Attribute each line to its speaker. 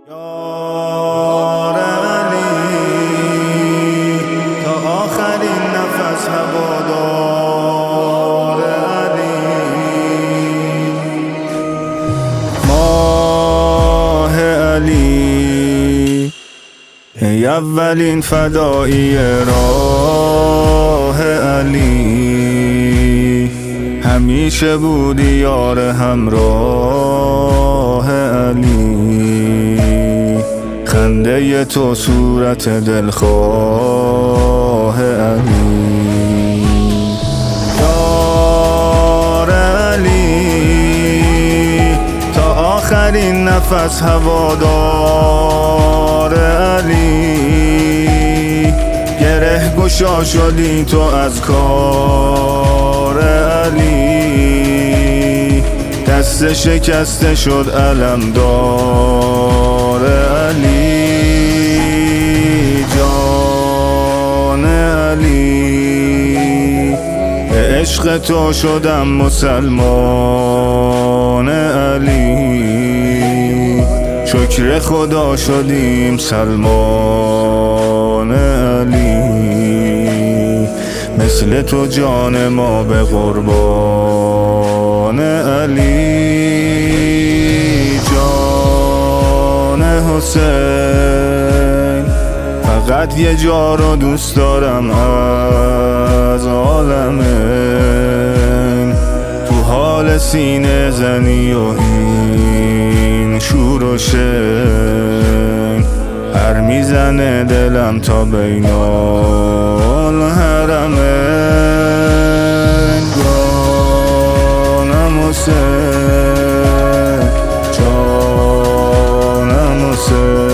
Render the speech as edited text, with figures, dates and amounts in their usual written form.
Speaker 1: یار علی تا آخرین نفس هوادار علی، ماه علی ای اولین فدایی راه علی، همیشه بودی یار همراه علی، خنده تو صورت دلخواه علی. یار علی تا آخرین نفس هوادار علی، گره گشا شدی تو از کار علی، دست شکسته شد علمدار علی، جان علی به عشق تو شدم مسلمان علی، شکر خدا شدیم سلمان علی، مثل تو جان ما به قربان علی، جان حسین فقط یه جا رو دوست دارم از عالمین، تو حال سینه زنی و این شور و شین، پر میزنه دلم تا بین الحرمین، جانم حسین، جانم حسین.